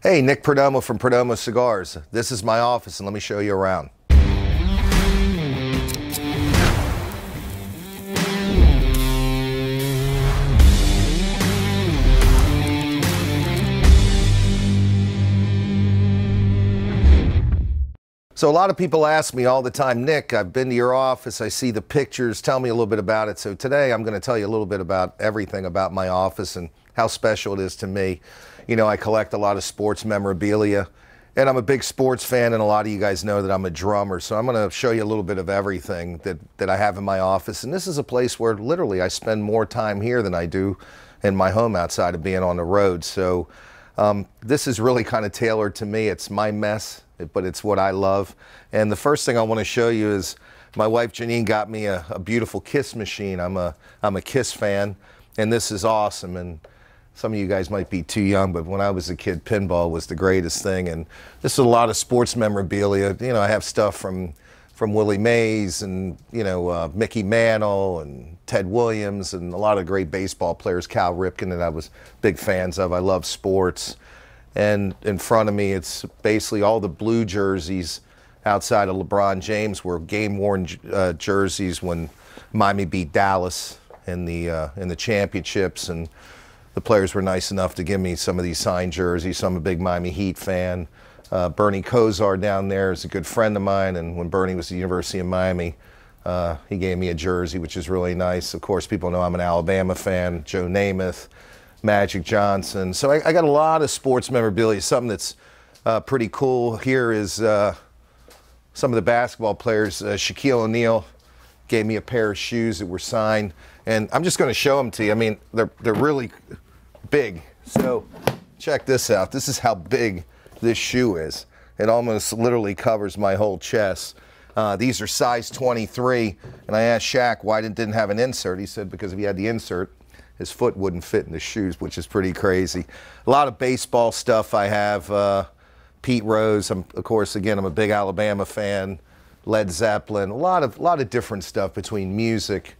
Hey, Nick Perdomo from Perdomo Cigars. This is my office, and let me show you around. So a lot of people ask me all the time, Nick, I've been to your office, I see the pictures, tell me a little bit about it. So today I'm going to tell you a little bit about everything about my office and how special it is to me. You know, I collect a lot of sports memorabilia, and I'm a big sports fan, and a lot of you guys know that I'm a drummer. So I'm going to show you a little bit of everything that I have in my office. And this is a place where literally I spend more time here than I do in my home outside of being on the road. So this is really kind of tailored to me. It's my mess, but it's what I love. And the first thing I want to show you is my wife Janine got me a beautiful Kiss machine. I'm a Kiss fan, and this is awesome. And some of you guys might be too young, but when I was a kid, pinball was the greatest thing. And this is a lot of sports memorabilia. You know, I have stuff from Willie Mays and, you know, Mickey Mantle and Ted Williams and a lot of great baseball players, Cal Ripken, that I was big fans of. I love sports. And in front of me, it's basically all the blue jerseys outside of LeBron James were game-worn jerseys when Miami beat Dallas in the championships. And the players were nice enough to give me some of these signed jerseys. So I'm a big Miami Heat fan. Bernie Kosar down there is a good friend of mine, and when Bernie was at the University of Miami, he gave me a jersey, which is really nice. Of course, people know I'm an Alabama fan. Joe Namath, Magic Johnson. So I got a lot of sports memorabilia. Something that's pretty cool here is some of the basketball players. Shaquille O'Neal gave me a pair of shoes that were signed, and I'm just going to show them to you. I mean, they're really big. So check this out. This is how big this shoe is. It almost literally covers my whole chest. These are size 23, and I asked Shaq why it didn't have an insert. He said because if he had the insert, his foot wouldn't fit in the shoes, which is pretty crazy. A lot of baseball stuff I have. Pete Rose, of course, again, I'm a big Alabama fan. Led Zeppelin, a lot of different stuff between music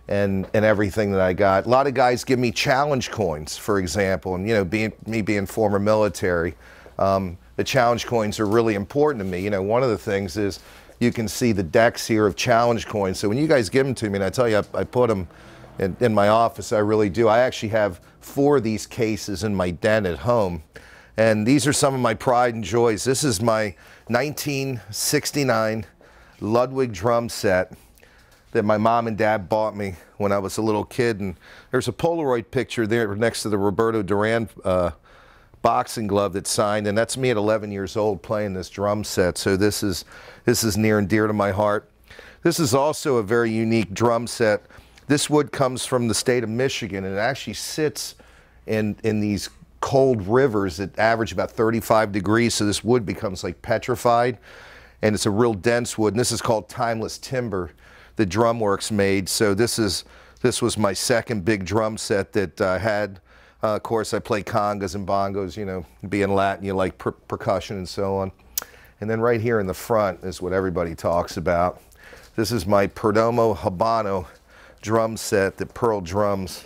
and everything that I got. A lot of guys give me challenge coins, for example, and you know, being former military, the challenge coins are really important to me. You know, one of the things is you can see the decks here of challenge coins. So when you guys give them to me, and I tell you, I put them in my office, I really do. I actually have 4 of these cases in my den at home. And these are some of my pride and joys. This is my 1969 Ludwig Drum Set that my mom and dad bought me when I was a little kid. And there's a Polaroid picture there next to the Roberto Duran boxing glove that's signed. And that's me at 11 years old playing this drum set. So this is near and dear to my heart. This is also a very unique drum set. This wood comes from the state of Michigan, and it actually sits in these cold rivers that average about 35 degrees, so this wood becomes like petrified, and it's a real dense wood, and this is called timeless timber that Drumworks made. So this was my second big drum set that I had. Of course, I play congas and bongos, you know, being Latin, you like percussion and so on. And then right here in the front is what everybody talks about. This is my Perdomo Habano Drum Set that Pearl Drums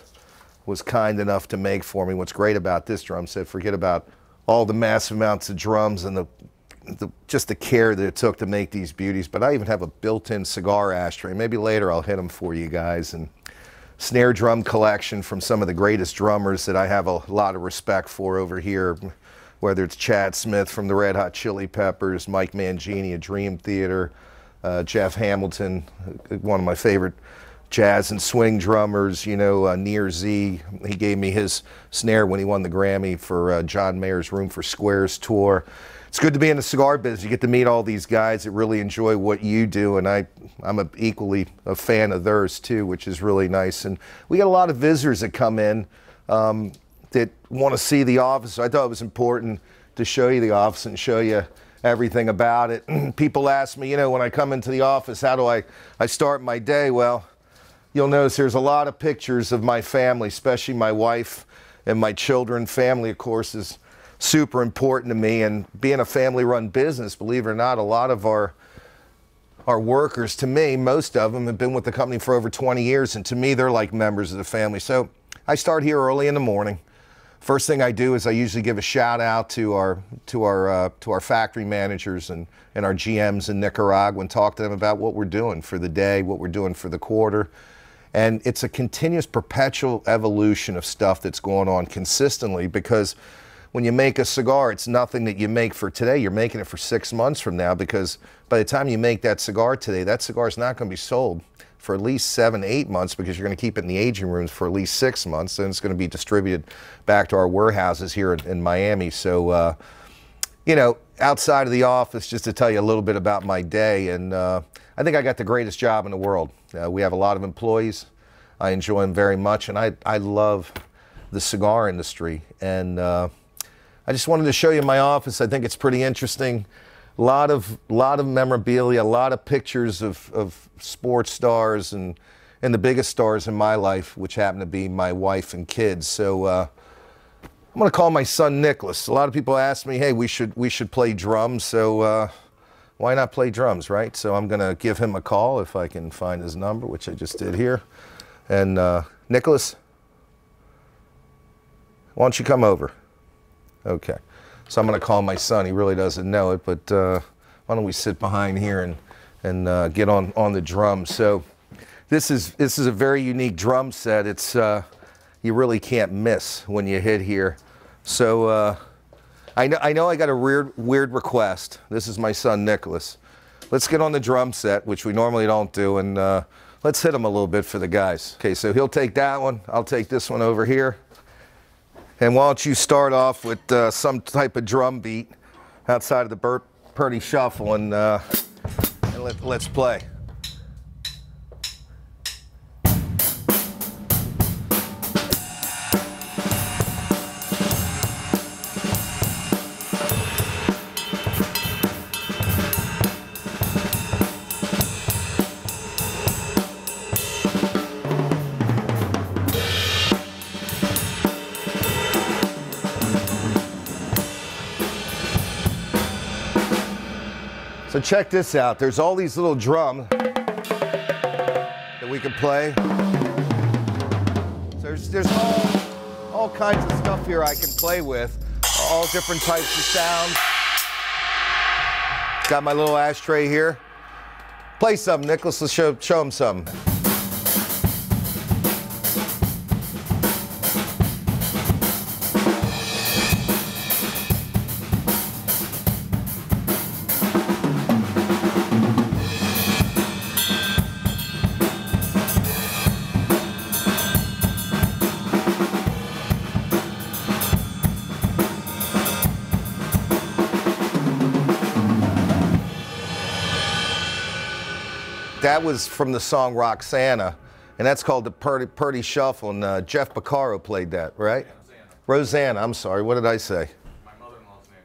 was kind enough to make for me. What's great about this drum set, forget about all the massive amounts of drums and just the care that it took to make these beauties, but I even have a built-in cigar ashtray. Maybe later I'll hit them for you guys. And snare drum collection from some of the greatest drummers that I have a lot of respect for over here, whether it's Chad Smith from the Red Hot Chili Peppers, Mike Mangini of Dream Theater, Jeff Hamilton, one of my favorite jazz and swing drummers, you know, Near Z. He gave me his snare when he won the Grammy for John Mayer's Room for Squares tour. It's good to be in the cigar business. You get to meet all these guys that really enjoy what you do, and I'm equally a fan of theirs too, which is really nice. And we got a lot of visitors that come in that want to see the office. So I thought it was important to show you the office and show you everything about it. People ask me, you know, when I come into the office, how do I start my day? Well, you'll notice there's a lot of pictures of my family, especially my wife and my children. Family, of course, is super important to me. And being a family-run business, believe it or not, a lot of our workers, to me, most of them have been with the company for over 20 years. And to me, they're like members of the family. So I start here early in the morning. First thing I do is I usually give a shout out to our factory managers and our GMs in Nicaragua and talk to them about what we're doing for the day, what we're doing for the quarter. And it's a continuous, perpetual evolution of stuff that's going on consistently, because when you make a cigar, it's nothing that you make for today. You're making it for 6 months from now, because by the time you make that cigar today, that cigar is not going to be sold for at least 7 to 8 months, because you're going to keep it in the aging rooms for at least 6 months. Then it's going to be distributed back to our warehouses here in Miami. So, you know, outside of the office, just to tell you a little bit about my day, and I think I got the greatest job in the world. We have a lot of employees. I enjoy them very much, and I love the cigar industry. And I just wanted to show you my office. I think it's pretty interesting. A lot of memorabilia, a lot of pictures of sports stars and the biggest stars in my life, which happen to be my wife and kids. So I'm going to call my son Nicholas. A lot of people ask me, hey, we should play drums. So why not play drums, right? So I'm going to give him a call if I can find his number, which I just did here. And Nicholas, why don't you come over? Okay. So I'm going to call my son. He really doesn't know it, but why don't we sit behind here and get on the drums. So this is a very unique drum set. It's you really can't miss when you hit here. So I know I got a weird request. This is my son Nicholas. Let's get on the drum set, which we normally don't do, and let's hit him a little bit for the guys. Okay, so he'll take that one. I'll take this one over here. And why don't you start off with some type of drum beat outside of the Purdy Shuffle, and let's play. So check this out. There's all these little drums that we can play. So there's all kinds of stuff here I can play with, all different types of sounds. Got my little ashtray here. Play something, Nicholas. Let's show him something. That was from the song Roxana, and that's called the Purdy Shuffle, and Jeff Beccaro played that, right? Rosanna, I'm sorry, what did I say? My mother-in-law's name.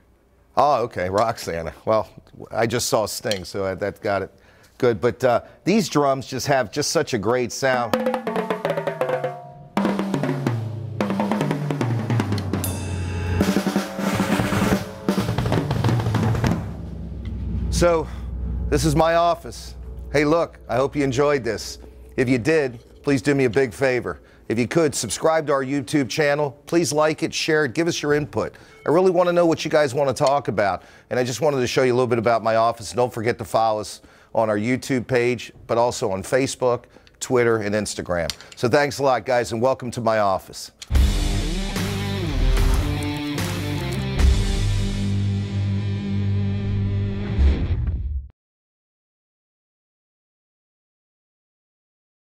Oh, okay, Roxana. Well, I just saw Sting, so that got it. Good, but these drums just have such a great sound. So, this is my office. Hey, look, I hope you enjoyed this. If you did, please do me a big favor. If you could, subscribe to our YouTube channel. Please like it, share it, give us your input. I really want to know what you guys want to talk about. And I just wanted to show you a little bit about my office. Don't forget to follow us on our YouTube page, but also on Facebook, Twitter, and Instagram. So thanks a lot, guys, and welcome to my office.